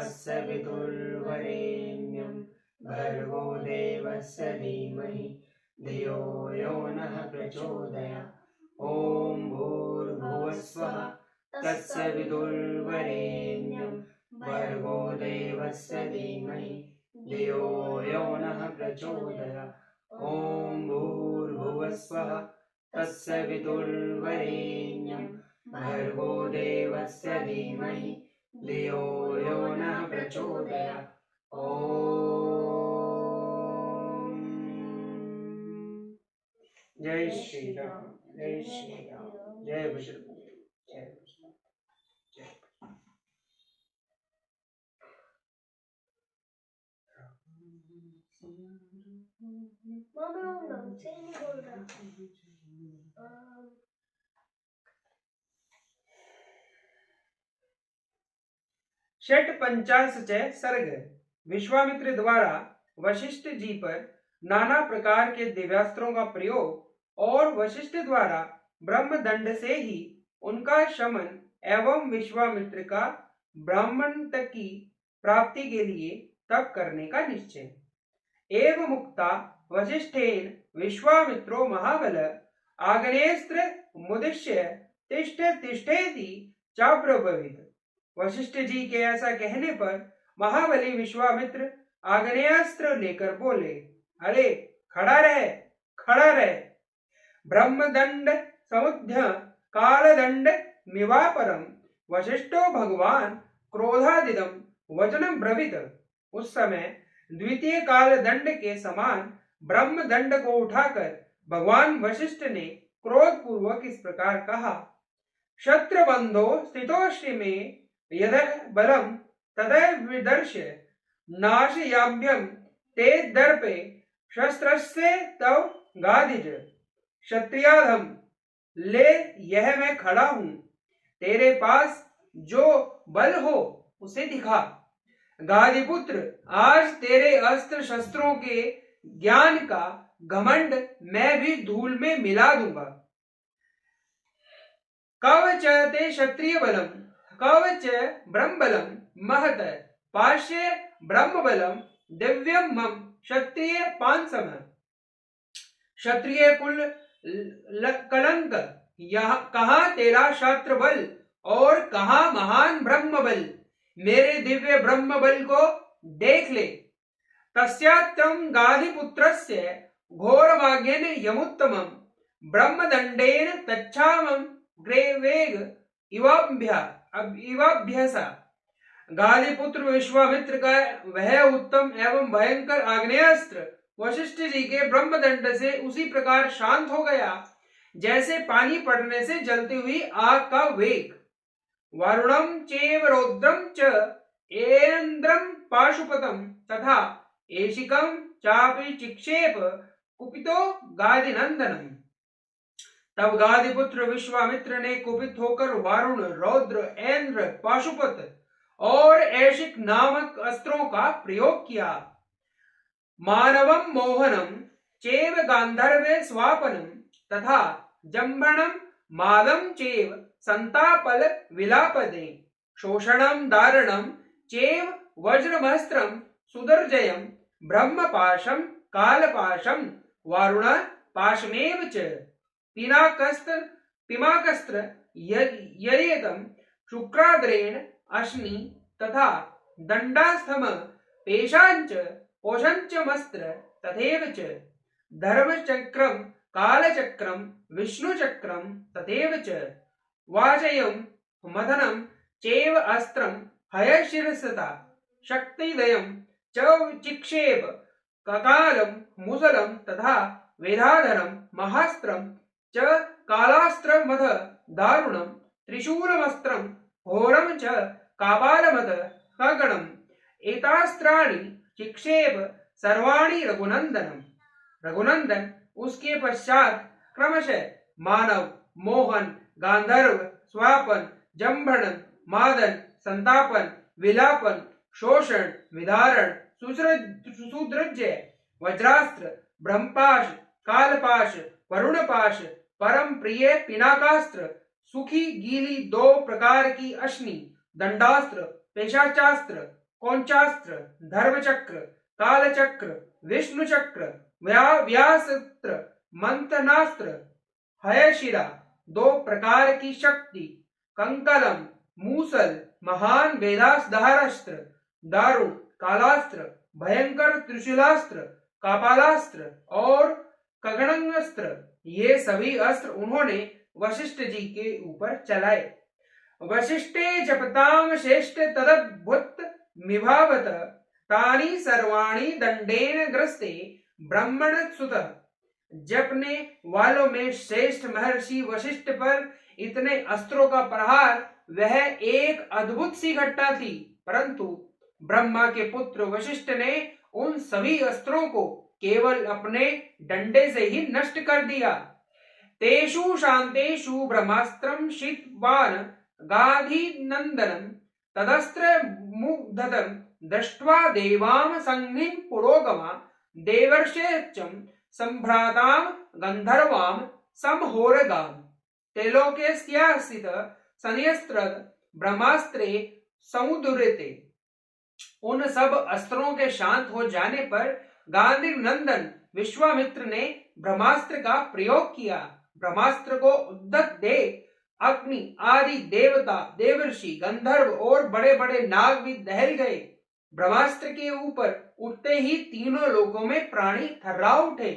तस्य विदुर्वरेण्यं भर्गो देवस्य धीमहि धियो यो नः प्रचोदयात्। ॐ भूर्भुवस्वः तस्य विदुर्वरेण्यं भर्गो देवस्य धीमहि धियो यो नः प्रचोदयात्। ॐ भूर्भुवस्वः तस्य विदुर्वरेण्यं भर्गो देवस्य धीमहि धियो यो नः प्रचोदयात्। ओम जय श्री राम, जय श्री राम, जय बजरंग, जय बजरंग, जय षट पंचाशचय सर्ग। विश्वामित्र द्वारा वशिष्ठ जी पर नाना प्रकार के दिव्यास्त्रों का प्रयोग और वशिष्ठ द्वारा ब्रह्मदंड से ही उनका शमन एवं विश्वामित्र का ब्राह्मण तक की प्राप्ति के लिए तप करने का निश्चय। एवं मुक्ता वशिष्ठेन विश्वामित्रो महाबल आग्नेयस्त्र मुदिश्य तिष्ठ तिष्ठेति चाब्रवीत। वशिष्ठ जी के ऐसा कहने पर महाबली विश्वामित्र आग्नेयास्त्र लेकर बोले, अरे खड़ा रहे, खड़ा रहे। ब्रह्मदंड समुद्य कालदंड मिवापरम वशिष्ठो भगवान क्रोधादिदम वचनम ब्रवीत। उस समय द्वितीय काल दंड के समान ब्रह्म दंड को उठाकर भगवान वशिष्ठ ने क्रोध पूर्वक इस प्रकार कहा, शत्रबंधो स्थितोष्टि में यद बलम तदैव विदर्श्य नाशयाभ्यम ते दर्पे शस्त्रस्य तव गादिज। क्षत्रियाधम ले, यह मैं खड़ा हूं, तेरे पास जो बल हो उसे दिखा। गादिपुत्र, आज तेरे अस्त्र शस्त्रों के ज्ञान का घमंड मैं भी धूल में मिला दूंगा। कवच ते क्षत्रिय बलम कवच ब्रह्म बलम महत पाश्य ब्रह्म बलम दिव्यम मम क्षत्रिय पांसम। क्षत्रिय कुल कलंक, कहां तेरा शास्त्र बल और कहां महान ब्रह्म बल। मेरे दिव्य ब्रह्म बल को देख ले। तस्यात्रम गाधिपुत्रस्य घोरभाग्येन यमुत्तमं ब्रह्मदंडेन तच्छामं ग्रेवेग इवाभ्यसा। गाधिपुत्र विश्वामित्र का वह उत्तम एवं भयंकर आग्नेयास्त्र वशिष्ठ जी के ब्रह्मदंड से उसी प्रकार शांत हो गया जैसे पानी पड़ने से जलती हुई आग का वेग। वरुणम चेव रौद्रम च ऐन्द्रम पाशुपतम तथा एशिकम चापि चिक्षेप कुपितो गादिनंदनम। तब गादिपुत्र विश्वामित्र ने कुपित होकर वारुण, रौद्र, ऐन्द्र, पाशुपत और ऐशिक नामक अस्त्रों का प्रयोग किया। मानवम मोहनम चेव गांधर्व स्वापनम तथा जंभणम मादम चेव संतापल विलापदे। शोषणम दारणम चेव वज्रमस्त्रम सुदर्जयम ब्रह्मपाशम कालपाशम वारुण पाशमेव च। पिनाकस्त्र ययेतम शुक्राद्रेण अश्नि तथा दंडास्थम पेशांच पोषंच मस्त्र तथैव च। धर्मचक्रम कालचक्रम विष्णुचक्रम तथैव च। वाचयम मथनम चैव अस्त्रम हयशिरसता शक्तिदयम च चिक्षेप ककालम मुसलम तथा वेधाधरम महास्त्रम च कालास्त्रमथ दारुणम त्रिशूलमस्त्रम घोरम च कापालमथ खगणम एतास्त्राणि चिक्षेप सर्वाणि रघुनंदनम। रघुनंदन उसके पश्चात क्रमशः मानव, मोहन, गांधर्व, स्वापन, जंभणन, मादन, संतापन, विलापन, शोषण, विधारण, सुदृज्य, वज्रास्त्र, ब्रह्मपाश, कालपाश, वरुणपाश, परम प्रिय पिनाकास्त्र, सुखी गीली दो प्रकार की अश्नि, दंडास्त्र, पेशाचास्त्र, कौंचास्त्र, धर्मचक्र, कालचक्र, विष्णुचक्र, व्यासत्र, मंथनास्त्र, हयशिरा, 2 प्रकार की शक्ति, कंकलम, मूसल, महान वेदासधारास्त्र, दारुण, कालास्त्र, भयंकर त्रिशूलास्त्र, कपालास्त्र और कगणंगास्त्र, ये सभी अस्त्र उन्होंने वशिष्ठ जी के ऊपर चलाए। वशिष्ठे जपताम श्रेष्ठ तदभुत मिभावत तानि सर्वाणि दंडेन ग्रस्ते ब्राह्मण सुत। जपने वालों में श्रेष्ठ महर्षि वशिष्ठ पर इतने अस्त्रों का प्रहार वह एक अद्भुत सी घटना थी, परंतु ब्रह्मा के पुत्र वशिष्ठ ने उन सभी अस्त्रों को केवल अपने डंडे से ही नष्ट कर दिया। तेषु शांतेषु ब्रह्मास्त्रम शीतवान गाधी नंदनम तदस्त्र मुग्धतम दृष्ट्वा देवाम संघ्निं पुरोगमा देवर्षेचम संभ्राताम गंधर्वाम समहोरगाम। त्रैलोक्यस्यासित संयस्त्र ब्रह्मास्त्रे समुद्रेते। उन सब अस्त्रों के शांत हो जाने पर गांधी नंदन विश्वामित्र ने ब्रह्मास्त्र का प्रयोग किया। ब्रह्मास्त्र को उद्दत देख अग्नि आदि देवता, देवर्षि, गंधर्व और बड़े बड़े नाग भी दहल गए। ब्रह्मास्त्र के ऊपर उठते ही तीनों लोकों में प्राणी थर्रा उठे।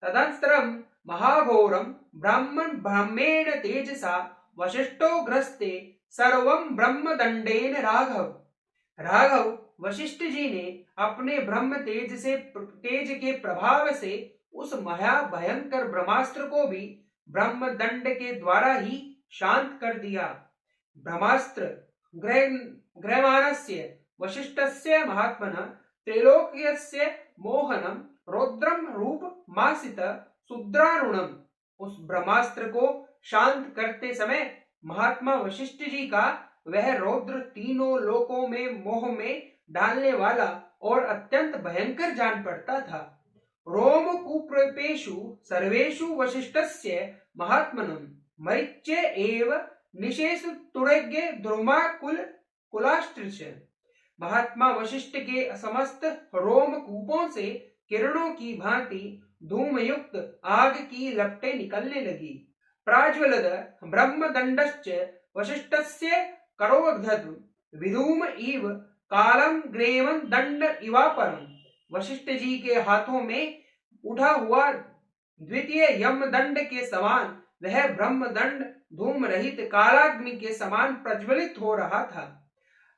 तदनंतरम महाघोरम ब्रह्मेण तेजसा वशिष्ठो ग्रस्ते सर्वं ब्रह्मदंडेन राघव वशिष्ठ जी ने अपने ब्रह्म तेज के प्रभाव से उस महाभयंकर ब्रह्मास्त्र को भी ब्रह्मदंड के द्वारा ही शांत कर दिया। ब्रह्मास्त्र गृह्यमानस्य वशिष्ठस्य महात्मनः त्रैलोक्यस्य मोहनम रौद्रम रूप मासित सुद्रारुणम। उस ब्रह्मास्त्र को शांत करते समय महात्मा वशिष्ठ जी का वह रौद्र तीनों लोकों में मोह में डालने वाला और अत्यंत भयंकर जान पड़ता था। रोम कुप्रेपेषु सर्वेषु वशिष्ठस्य महात्मनं मरीच्य एव निशेषु तुरग्य द्रुमा कुलाष्ट्रश। महात्मा वशिष्ठ के समस्त रोम कूपों से किरणों की भांति धूमयुक्त आग की लपटें निकलने लगी। प्राज्वलद ब्रह्मदंडश्च वशिष्ठस्य करोधत विधूम इव कालम ग्रेवं दंड इवापरम। वशिष्ठ जी के हाथों में उठा हुआ द्वितीय यमदंड के समान वह ब्रह्मदंड धूम रहित कालाग्नि के समान प्रज्वलित हो रहा था।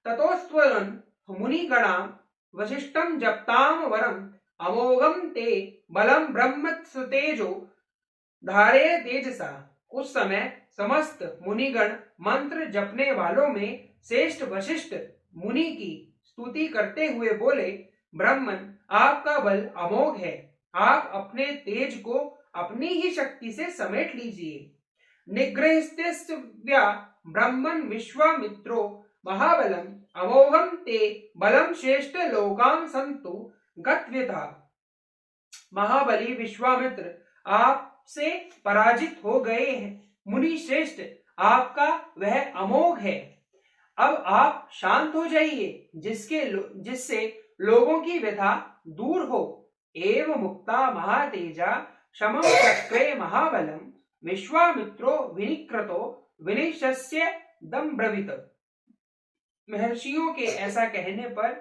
ततोस्त्वरन् मुनिगणाम वशिष्ठम जप्ताम वरम अमोघम ते बलम ब्रह्म तेजो धारे तेजसा। उस समय समस्त मुनिगण मंत्र जपने वालों में श्रेष्ठ वशिष्ठ मुनि की स्तुति करते हुए बोले, ब्राह्मण आपका बल अमोघ है, आप अपने तेज को अपनी ही शक्ति से समेट लीजिए। निग्रहस्त्या ब्राह्मण विश्वामित्रो महाबलम अमोघम ते बलम श्रेष्ठ लोकाम संतु गत्व्यथा। महाबली विश्वामित्र आपसे पराजित हो गए हैं। मुनि श्रेष्ठ आपका वह अमोघ है। अब आप शांत हो जाइए जिससे लोगों की व्यथा दूर हो। एव मुक्ता महातेजा शमं चक्रे महाबलम विश्वामित्रो विनिकृतो विनिशस्य दम ब्रवीत। महर्षियों के ऐसा कहने पर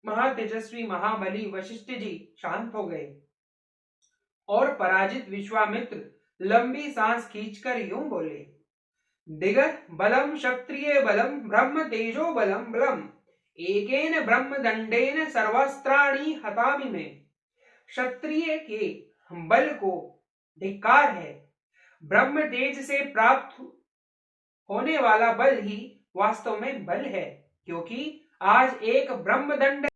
महातेजस्वी महाबली वशिष्ठ जी शांत हो गए और पराजित विश्वामित्र लंबी सांस खींचकर यूं बोले, दिगत बलम क्षत्रिय बलम ब्रह्म तेजो बलम बलम एकेन ब्रह्म दंडेन सर्वस्त्राणि हतामि में। क्षत्रिय के बल को धिक्कार है। ब्रह्म तेज से प्राप्त होने वाला बल ही वास्तव में बल है, क्योंकि आज एक ब्रह्मदंड